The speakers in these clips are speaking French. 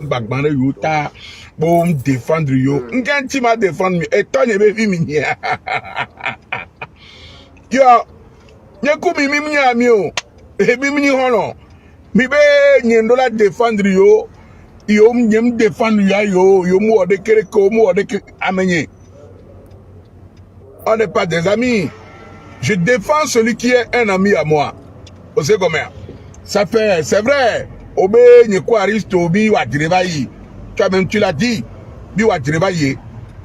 Bagbane Yuta, bon, défendre yo. Nganti ma défendre, et toi, n'y avait mini. Yo, n'y kou mi mio, et mini hono. Mi be, n'y la défendre yo, yo m'yem défendre yo mou de kereko, mou de amenye. On n'est pas des amis. Je défends celui qui est un ami à moi. Vous savez comment? Ça fait, c'est vrai. Obe, n'y quoi Aristo, bi wa travailler. Toi-même, tu l'as dit. Bi wa travailler.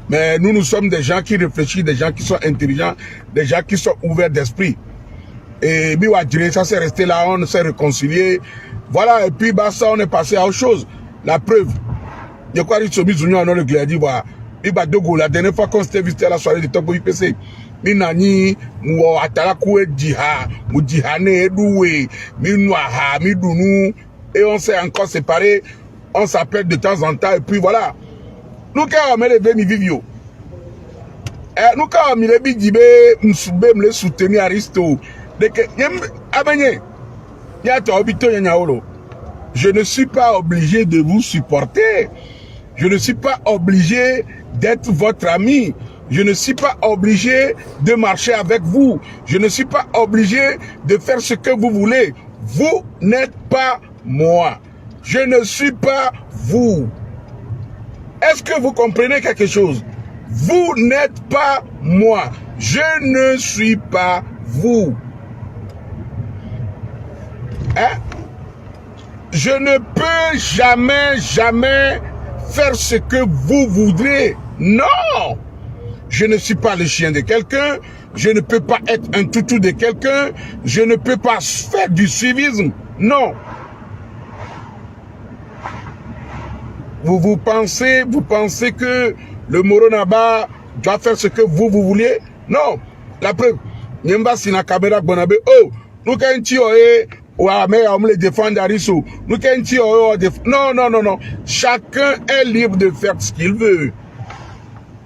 Mais nous sommes des gens qui réfléchissent, des gens qui sont intelligents, des gens qui sont ouverts d'esprit. Et bi wa travailler, ça s'est resté là, on s'est réconcilié. Voilà, et puis, bah, ça, on est passé à autre chose. La preuve. N'y quoi Aristo, bi zunyo, on a le gladi, voilà. Bi ba dogo, la dernière fois qu'on s'était visité à la soirée de Togo IPC. Minani mwo atalaku jiha mu jihane edoué minouaha midounou et on s'est encore séparés, on s'appelle de temps en temps et puis voilà. Nous quand on met les mi vivio nous quand on met les bidibé msube me soutenir Aristo de que abenye ya to obito nyaolo. Je ne suis pas obligé de vous supporter. Je ne suis pas obligé d'être votre ami. Je ne suis pas obligé de marcher avec vous. Je ne suis pas obligé de faire ce que vous voulez. Vous n'êtes pas moi. Je ne suis pas vous. Est-ce que vous comprenez quelque chose? Vous n'êtes pas moi. Je ne suis pas vous. Hein? Je ne peux jamais faire ce que vous voudrez. Non! Je ne suis pas le chien de quelqu'un, je ne peux pas être un toutou de quelqu'un, je ne peux pas faire du suivisme. Non. Vous pensez que le Moronaba doit faire ce que vous voulez? Non. La preuve, Nyemba Sina Kabera Bonabe, oh, nous quand tu on me défendre Arisso. Nous quand tu non. Chacun est libre de faire ce qu'il veut.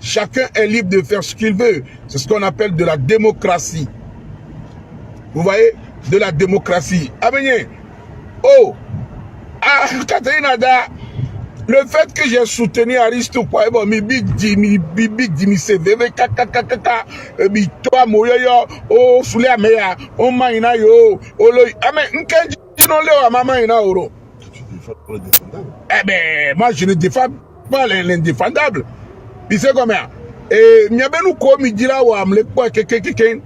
Chacun est libre de faire ce qu'il veut. C'est ce qu'on appelle de la démocratie. Vous voyez? De la démocratie. Abenye. Oh! Ah, Catherine Ada. Le fait que j'ai soutenu Aristo, bon, mi big dimi CV, kaka, mi toi moyoyo, oh, soule ameya, oh, maina yo, oh, lo, amen, nkenji, non le, maman ina oro. Eh ben, moi, je ne défends pas l'indéfendable. C'est comment? Et m'yabe nous ko mi dira wa amle kwa quelqu'un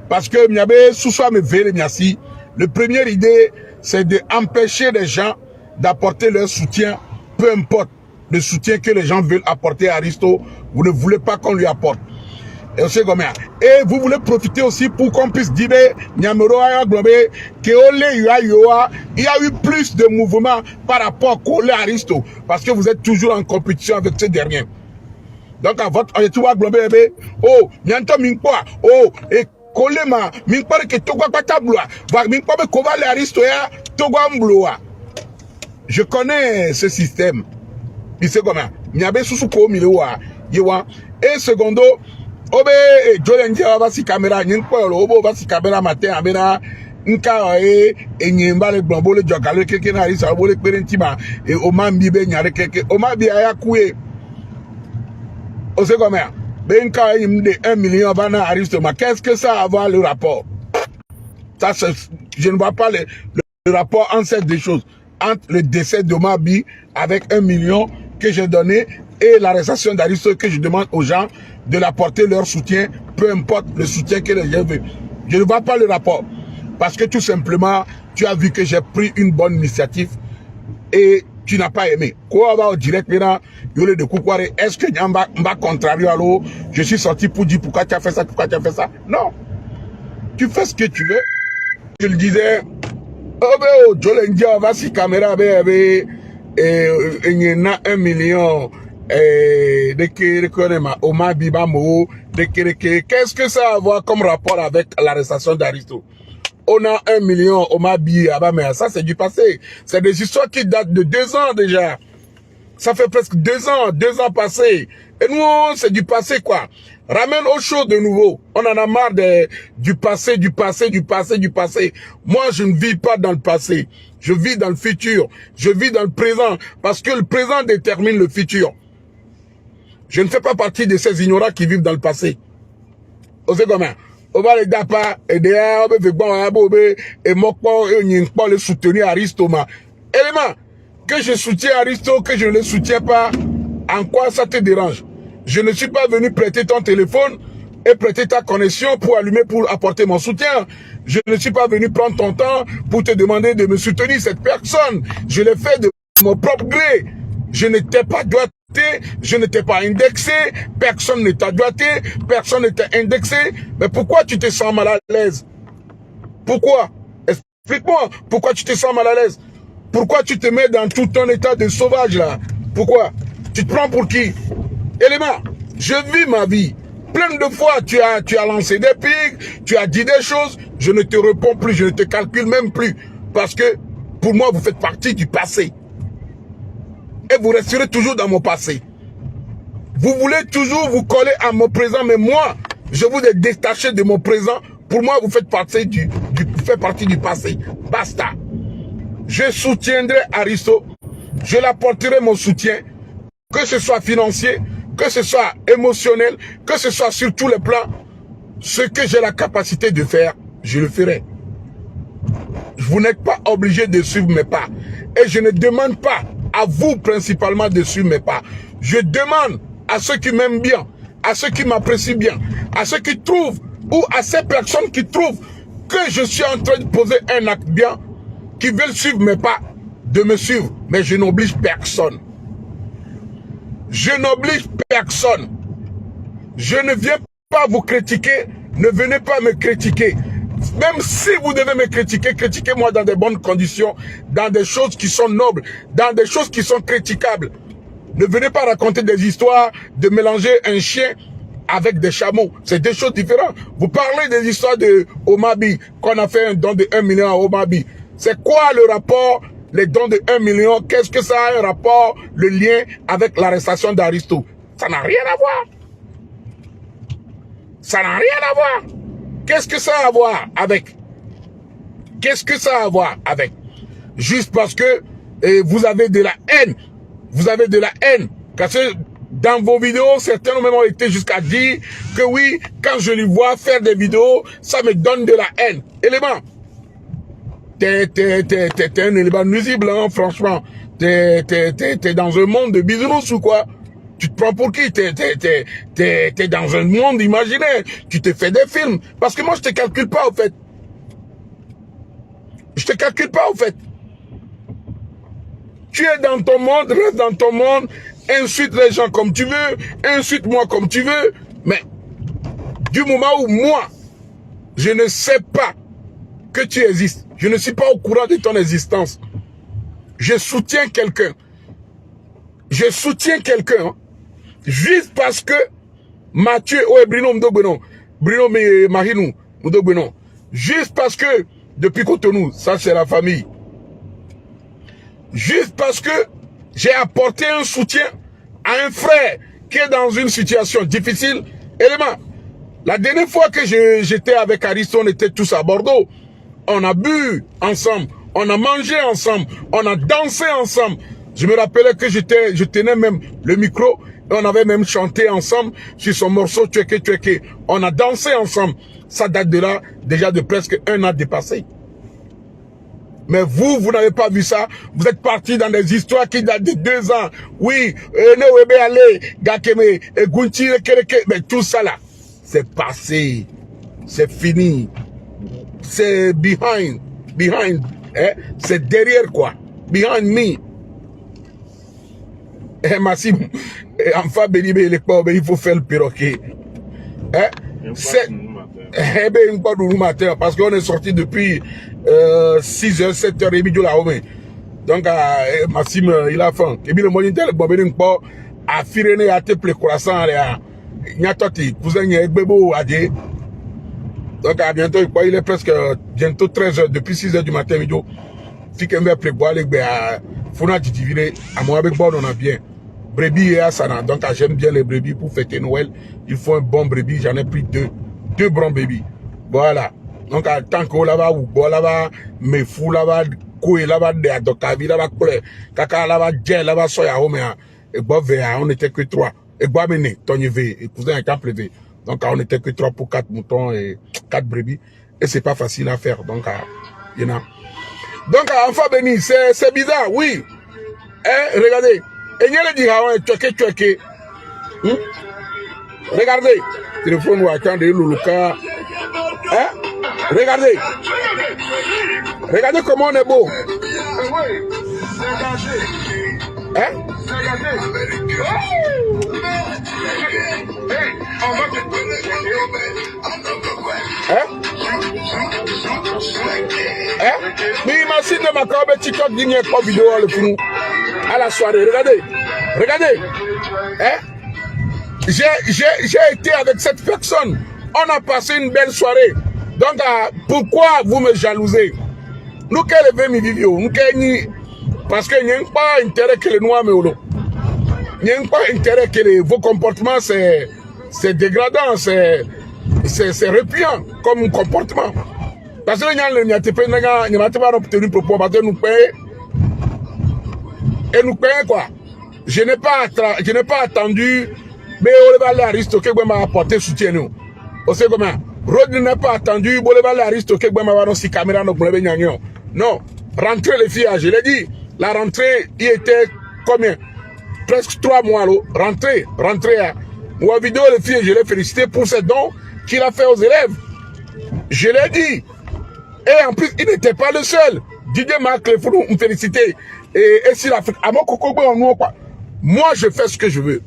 parce que m'yabe sous-soi me vele miasi. Le première idée, c'est de empêcher les gens d'apporter leur soutien, peu importe le soutien que les gens veulent apporter à Aristo, vous ne voulez pas qu'on lui apporte. Et c'est comment? Et vous voulez profiter aussi pour qu'on puisse dire Nyamero aya globé que il y a eu plus de mouvements par rapport à Aristo parce que vous êtes toujours en compétition avec ces derniers. Donc, à votre, tu vois, globé, oh, mianto minkwa, oh, et kolema, minkwa ke togwa patabloa, minkwa be kovale aristoya, togwa mbloa. Je connais ce système. Il sait comment? Miabe susuko milewa, yewa. Et secondo, obe, jolenje va si caméra, nyinkwa, obo va si caméra matin, amena, nka, et nyemba le blambo, le jogale, keke na risa, obo le perentima, et oma mbibe nyare keke, oma bi ayakoué. On sait comment? Ben quand il me dit 1 million bana Aristoma, qu'est-ce que ça a à voir le rapport? Ça, je ne vois pas le rapport entre ces deux choses. Entre le décès de Mabi avec 1 million que j'ai donné et l'arrestation d'Aristo que je demande aux gens de l'apporter leur soutien, peu importe le soutien que les gens veulent. Je ne vois pas le rapport. Parce que tout simplement, tu as vu que j'ai pris une bonne initiative et tu n'as pas aimé. Quoi va au direct maintenant, yole de Koukware, est-ce que m'a contrarié à l'eau? Je suis sorti pour dire pourquoi tu as fait ça, pourquoi tu as fait ça? Non. Tu fais ce que tu veux. Je le disais, oh ben oh, Jolendia va si caméra et il y en a 1 million de que Oma Bibamo, qu'est-ce que ça a à voir comme rapport avec l'arrestation d'Aristo? On a 1 million, on m'a dit, ah bah, mais ça, c'est du passé. C'est des histoires qui datent de 2 ans déjà. Ça fait presque 2 ans passés. Et nous, c'est du passé, quoi. Ramène autre chose de nouveau. On en a marre du passé. Moi, je ne vis pas dans le passé. Je vis dans le futur. Je vis dans le présent. Parce que le présent détermine le futur. Je ne fais pas partie de ces ignorants qui vivent dans le passé. Vous savez comment? On va les dapa, et derrière, on va faire bon, et mokpo, et on va le soutenir Aristoma. Élément, que je soutiens Aristo, que je ne le soutiens pas, en quoi ça te dérange? Je ne suis pas venu prêter ton téléphone et prêter ta connexion pour allumer, pour apporter mon soutien. Je ne suis pas venu prendre ton temps pour te demander de me soutenir cette personne. Je l'ai fait de mon propre gré. Je n'étais pas doigté, je n'étais pas indexé, personne ne t'a doigté, personne ne t'a indexé. Mais pourquoi tu te sens mal à l'aise? Pourquoi? Explique-moi, pourquoi tu te sens mal à l'aise? Pourquoi tu te mets dans tout un état de sauvage là? Pourquoi? Tu te prends pour qui? Élément, je vis ma vie. Plein de fois, tu as lancé des pics, tu as dit des choses, je ne te réponds plus, je ne te calcule même plus. Parce que, pour moi, vous faites partie du passé. Et vous resterez toujours dans mon passé. Vous voulez toujours vous coller à mon présent, mais moi, je vous ai détaché de mon présent. Pour moi, vous faites partie du passé. Basta. Je soutiendrai Aristo. Je l'apporterai mon soutien. Que ce soit financier, que ce soit émotionnel, que ce soit sur tous les plans. Ce que j'ai la capacité de faire, je le ferai. Vous n'êtes pas obligé de suivre mes pas. Et je ne demande pas à vous principalement de suivre mes pas. Je demande à ceux qui m'aiment bien, à ceux qui m'apprécient bien, à ceux qui trouvent, ou à ces personnes qui trouvent que je suis en train de poser un acte bien, qui veulent suivre mes pas, de me suivre. Mais je n'oblige personne. Je n'oblige personne. Je ne viens pas vous critiquer. Ne venez pas me critiquer. Même si vous devez me critiquer, critiquez-moi dans des bonnes conditions, dans des choses qui sont nobles, dans des choses qui sont critiquables. Ne venez pas raconter des histoires de mélanger un chien avec des chameaux. C'est deux choses différentes. Vous parlez des histoires de Omabi, qu'on a fait un don de 1 million à Omabi. C'est quoi le rapport, les dons de 1 million? Qu'est-ce que ça a un rapport, le lien avec l'arrestation d'Aristo? Ça n'a rien à voir. Ça n'a rien à voir. Qu'est-ce que ça a à voir avec? Qu'est-ce que ça a à voir avec? Juste parce que vous avez de la haine. Vous avez de la haine. Parce que dans vos vidéos, certains même ont été jusqu'à dire que oui, quand je les vois faire des vidéos, ça me donne de la haine. Élément. T'es un élément nuisible, hein, franchement. T'es dans un monde de bisounours ou quoi? Tu te prends pour qui? T'es dans un monde imaginaire. Tu te fais des films. Parce que moi, je te calcule pas, au fait. Je te calcule pas, au fait. Tu es dans ton monde, reste dans ton monde, insulte les gens comme tu veux, insulte-moi comme tu veux, mais du moment où moi, je ne sais pas que tu existes, je ne suis pas au courant de ton existence, je soutiens quelqu'un, juste parce que Mathieu, ouais, Bruno Mdogbenon, Bruno Mahinou, Mdogbenon, juste parce que, depuis Cotonou, ça c'est la famille, juste parce que j'ai apporté un soutien à un frère qui est dans une situation difficile. Élément, la dernière fois que j'étais avec Aristo, on était tous à Bordeaux. On a bu ensemble, on a mangé ensemble, on a dansé ensemble. Je me rappelais que je tenais même le micro et on avait même chanté ensemble sur son morceau Tchèque Tchèque. On a dansé ensemble. Ça date de là, déjà de presque 1 an dépassé. Mais vous n'avez pas vu ça. Vous êtes partis dans des histoires qui datent de 2 ans. Oui, mais tout ça là, c'est passé. C'est fini. C'est behind, hein? C'est derrière quoi. Behind me. Massim, enfin, il faut faire le perroquet. Hein? C'est... Eh bien, pas du matin, parce qu'on est sorti depuis 6h, 7h30. Donc, Massim, il a faim. Et puis, le moyen de Bobénin, a firé à te ple croissant, il y a toti, cousin, il y a bébé, a dit. Donc, à bientôt, il est presque bientôt 13h, depuis 6h du matin, il dit, qu'il y a préboire, il y a Fona Titivire, à moi, avec bon, on a bien. Brebis et Asana. Donc, j'aime bien les brebis pour fêter Noël. Il faut un bon brebis, j'en ai pris 2 bons bébés. Voilà. Donc, tant qu'on là-bas, ou bon là-bas, mais fou là-bas, coué là-bas de Dokavi, là-bas coulé, Kaka là-bas Djel, là-bas Soya Homea, et Bovea, on n'était que 3. Et Boamene, Tony V, et cousin un camp levé. Donc on n'était que 3 pour 4 moutons et 4 brebis. Et c'est pas facile à faire. Donc, you know. Donc, enfant béni, c'est bizarre, oui. Hein, regardez. Et n'y a le dit, tchoké. Regardez. Téléphone ou attendez, Loulouka. Hein? Regardez. Regardez comment on est beau. Hein? Mais imagine de ma corbe TikTok digne pas vidéo le fou à la soirée. Regardez. Hein? J'ai été avec cette personne. On a passé une belle soirée. Donc, pourquoi vous me jalousez? Nous, quel est mes vidéos? Nous, parce qu'il n'y a pas intérêt que les noirs me olent. Il n'y a pas intérêt que vos comportements, c'est dégradant, c'est répugnant comme comportement. Parce que n'y a pas obtenu propos, parce que nous payons. Et nous payons quoi? Je n'ai pas attendu, mais on va aller à Aristote qui m'a apporté soutien nous. On sait comment? Rod n'a pas attendu, on va aller à Aristote qui m'a apporté si caméra nous pour non, rentrez les filles, je l'ai dit. La rentrée, il était combien? Presque 3 mois, là. Rentrée. Moi, vidéo, les filles, je l'ai félicité pour ces dons qu'il a fait aux élèves. Je l'ai dit. Et en plus, il n'était pas le seul. Didier Marc, il faut nous féliciter. Et si l'Afrique, moi, je fais ce que je veux.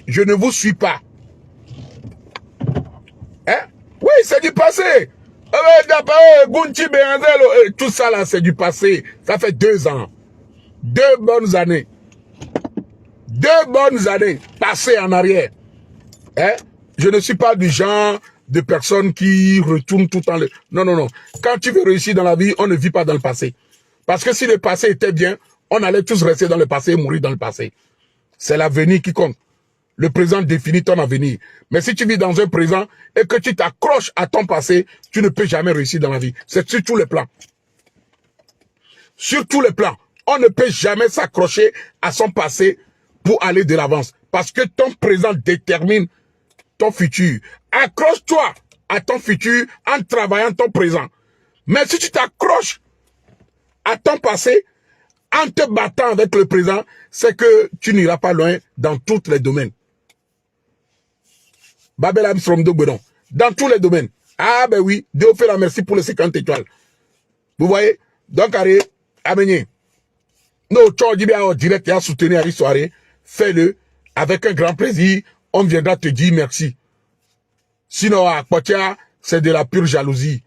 Je ne vous suis pas. Hein? Oui, c'est du passé. Tout ça, là, c'est du passé. Ça fait 2 ans. 2 bonnes années. 2 bonnes années passées en arrière. Hein? Je ne suis pas du genre de personne qui retourne tout le temps. Non. Quand tu veux réussir dans la vie, on ne vit pas dans le passé. Parce que si le passé était bien, on allait tous rester dans le passé et mourir dans le passé. C'est l'avenir qui compte. Le présent définit ton avenir. Mais si tu vis dans un présent et que tu t'accroches à ton passé, tu ne peux jamais réussir dans la vie. C'est sur tous les plans. Sur tous les plans. On ne peut jamais s'accrocher à son passé pour aller de l'avance. Parce que ton présent détermine ton futur. Accroche-toi à ton futur en travaillant ton présent. Mais si tu t'accroches à ton passé en te battant avec le présent, c'est que tu n'iras pas loin dans tous les domaines. Babel Armstrong de Bedon. Dans tous les domaines. Ah ben oui, Dieu fait la merci pour les 50 étoiles. Vous voyez? Donc, allez, amenez. Nous, tu dis bien en direct et à soutenir la soirée. Fais-le avec un grand plaisir. On viendra te dire merci. Sinon, à Potia, c'est de la pure jalousie.